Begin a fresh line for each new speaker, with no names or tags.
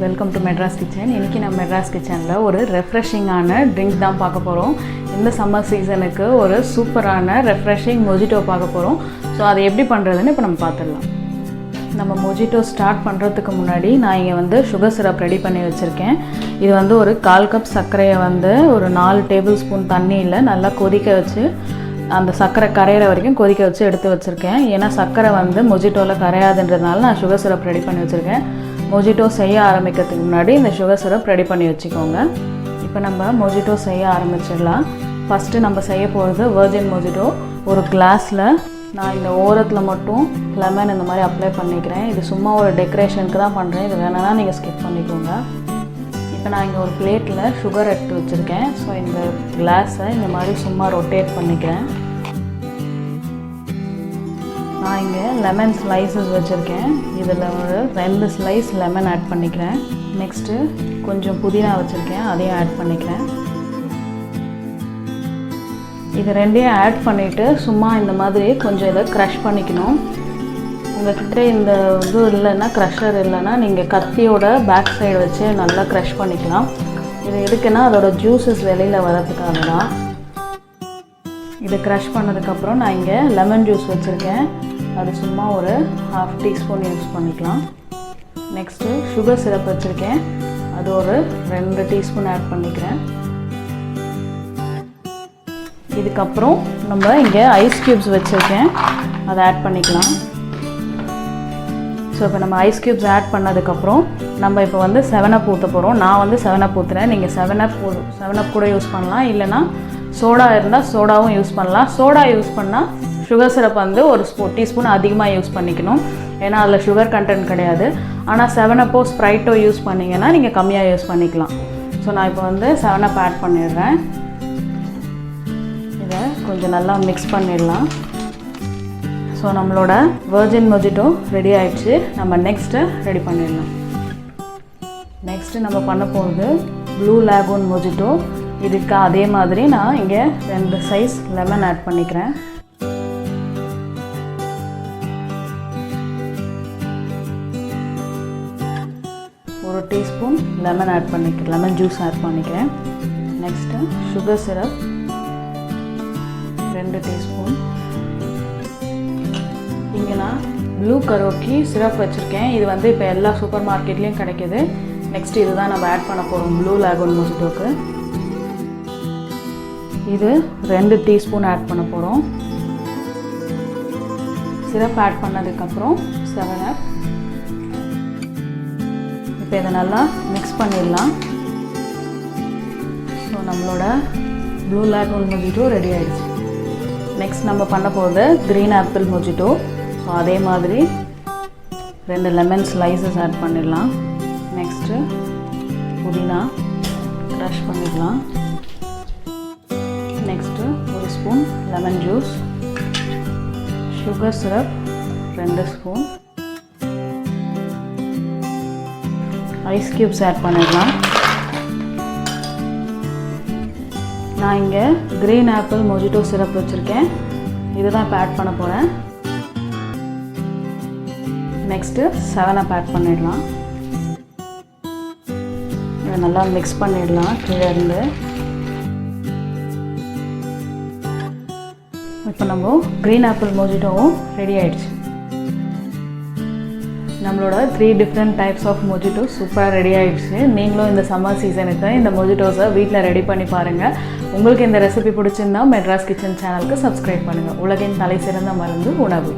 Welcome to Madras kitchen. இன்றைக்கி நம்ம மெட்ராஸ் கிச்சனில் ஒரு ரெஃப்ரெஷிங்கான ட்ரிங்க் தான் பார்க்க போகிறோம். இந்த சம்மர் சீசனுக்கு ஒரு சூப்பரான ரெஃப்ரெஷிங் மொஜிட்டோ பார்க்க போகிறோம். ஸோ அதை எப்படி பண்ணுறதுன்னு இப்போ நம்ம பார்த்துடலாம். நம்ம மொஜிட்டோ ஸ்டார்ட் பண்ணுறதுக்கு முன்னாடி நான் இங்கே சுகர் சிரப் ரெடி பண்ணி வச்சுருக்கேன். இது ஒரு 1/4 கப் சர்க்கரையை ஒரு 4 டேபிள் ஸ்பூன் தண்ணியில் நல்லா கொதிக்க வச்சு அந்த சர்க்கரை கரையிற வரைக்கும் கொதிக்க வச்சு எடுத்து வச்சுருக்கேன். ஏன்னா சர்க்கரை மொஜிட்டோவில் கரையாதுன்றதுனால நான் சுகர் சிரப் ரெடி பண்ணி வச்சுருக்கேன். மொஜிட்டோ செய்ய ஆரம்பிக்கிறதுக்கு முன்னாடி இந்த சுகர் சிரப் ரெடி பண்ணி வச்சுக்கோங்க. இப்போ நம்ம மொஜிட்டோ செய்ய ஆரம்பிச்சிடலாம். ஃபஸ்ட்டு நம்ம செய்ய போகிறது வெர்ஜின் மொஜிட்டோ. ஒரு கிளாஸில் நான் இந்த ஓரத்தில் மட்டும் லெமன் இந்த மாதிரி அப்ளை பண்ணிக்கிறேன். இது சும்மா ஒரு டெக்கரேஷனுக்கு தான் பண்ணுறேன். இது வேணும்னா நீங்கள் ஸ்கிப் பண்ணிக்கோங்க. இப்போ நான் இங்கே ஒரு பிளேட்டில் சுகர் எடுத்து வச்சுருக்கேன். ஸோ இந்த கிளாஸை இந்த மாதிரி சும்மா ரொட்டேட் பண்ணிக்கிறேன். நான் இங்கே லெமன் ஸ்லைசஸ் வச்சுருக்கேன். இதில் ஒரு 2 ஸ்லைஸ் லெமன் ஆட் பண்ணிக்கிறேன். நெக்ஸ்ட்டு கொஞ்சம் புதினா வச்சுருக்கேன், அதையும் ஆட் பண்ணிக்கிறேன். இது ரெண்டையும் ஆட் பண்ணிவிட்டு சும்மா இந்த மாதிரி கொஞ்சம் இதை க்ரஷ் பண்ணிக்கணும். உங்கள்கிட்ட இந்த இது இல்லைன்னா, க்ரஷர் இல்லைன்னா நீங்கள் கத்தியோட பேக் சைடு வச்சு நல்லா க்ரஷ் பண்ணிக்கலாம். இது எதுக்குன்னா அதோட ஜூஸஸ் வெளியில் வரதுக்காக தான். இது க்ரஷ் பண்ணதுக்கப்புறம் நான் இங்கே லெமன் ஜூஸ் வச்சுருக்கேன். அது சும்மா ஒரு 1/2 டீஸ்பூன் யூஸ் பண்ணிக்கலாம். நெக்ஸ்ட்டு சுகர் சிரப் வச்சுருக்கேன். அது ஒரு 2 டீஸ்பூன் ஆட் பண்ணிக்கிறேன். இதுக்கப்புறம் நம்ம இங்கே ஐஸ் க்யூப்ஸ் வச்சுருக்கேன், அதை ஆட் பண்ணிக்கலாம். ஸோ இப்போ நம்ம ஐஸ் க்யூப்ஸ் ஆட் பண்ணதுக்கப்புறம் நம்ம இப்போ 7up ஊற்ற போகிறோம். நான் 7up ஊற்றுறேன். நீங்கள் 7up கூட யூஸ் பண்ணலாம், இல்லைனா சோடா இருந்தால் சோடாவும் யூஸ் பண்ணலாம். சோடா யூஸ் பண்ணால் சுகர் சிரப் ஒரு டீஸ்பூன் அதிகமாக யூஸ் பண்ணிக்கணும். ஏன்னா அதில் சுகர் கண்டென்ட் கிடையாது. ஆனால் 7upோ ஸ்ப்ரைட்டோ யூஸ் பண்ணிங்கன்னா நீங்கள் கம்மியாக யூஸ் பண்ணிக்கலாம். ஸோ நான் இப்போ 7up ஆட் பண்ணிடுறேன். இதை கொஞ்சம் நல்லா மிக்ஸ் பண்ணிடலாம். ஸோ நம்மளோட வெர்ஜின் மொஜிட்டோ ரெடி ஆகிடுச்சு. நம்ம நெக்ஸ்ட்டு ரெடி பண்ணிடலாம். நெக்ஸ்ட்டு நம்ம பண்ண போகிறது ப்ளூலாகூன் மொஜிட்டோ. இதுக்கு அதே மாதிரி நான் இங்கே 2 சைஸ் லெமன் ஆட் பண்ணிக்கிறேன். ஒரு டீஸ்பூன் லெமன் ஆட் பண்ணிக்கிறேன், லெமன் ஜூஸ் ஆட் பண்ணிக்கிறேன். Next sugar syrup 2 teaspoon. இங்கே நான் ப்ளூகரோக்கி சிரப் வச்சுருக்கேன். இது இப்போ எல்லா சூப்பர் மார்க்கெட்லேயும் கிடைக்கிது. நெக்ஸ்ட் இது தான் நம்ம ஆட் பண்ண போகிறோம் ப்ளூலாகூன் மொஜிட்டோக்கு. இது 2 டீஸ்பூன் ஆட் பண்ண போகிறோம். சிரப் ஆட் பண்ணதுக்கப்புறம் 7up. இப்போ இதை நல்லா மிக்ஸ் பண்ணிடலாம். ஸோ நம்மளோட ப்ளூலாகூன் மொஜிட்டோ ரெடி ஆகிடுச்சு. நெக்ஸ்ட் நம்ம பண்ண போகிறது க்ரீன் ஆப்பிள் மொஜிட்டோ. ஸோ அதே மாதிரி 2 லெமன் ஸ்லைசஸ் ஆட் பண்ணிடலாம். நெக்ஸ்ட்டு புதினா க்ரஷ் பண்ணிடலாம். நெக்ஸ்ட்டு ஒரு spoon lemon juice, sugar syrup 2 spoon, ice cubes add பண்ணிடலாம். நான் இங்கே க்ரீன் ஆப்பிள் மொஜிட்டோ சிரப் வச்சுருக்கேன். இதுதான் இப்போ ஆட் பண்ண போகிறேன். நெக்ஸ்ட்டு 7up ஆட் பண்ணிடலாம். இதை நல்லா மிக்ஸ் பண்ணிடலாம் கீழே இருந்து. இப்போ நம்ம க்ரீன் ஆப்பிள் மொஜிட்டோவும் ரெடி ஆகிடுச்சு. நம்மளோட 3 டிஃப்ரெண்ட் டைப்ஸ் ஆஃப் மொஜிட்டோ சூப்பராக ரெடி ஆகிடுச்சு. நீங்களும் இந்த சம்மர் சீசனுக்கு இந்த மொஜிட்டோஸை வீட்டில் ரெடி பண்ணி பாருங்கள். உங்களுக்கு இந்த ரெசிபி பிடிச்சிருந்தா மெட்ராஸ் கிச்சன் சேனலுக்கு சப்ஸ்கிரைப் பண்ணுங்கள். உலகின் தலை சிறந்த மருந்து உணவு.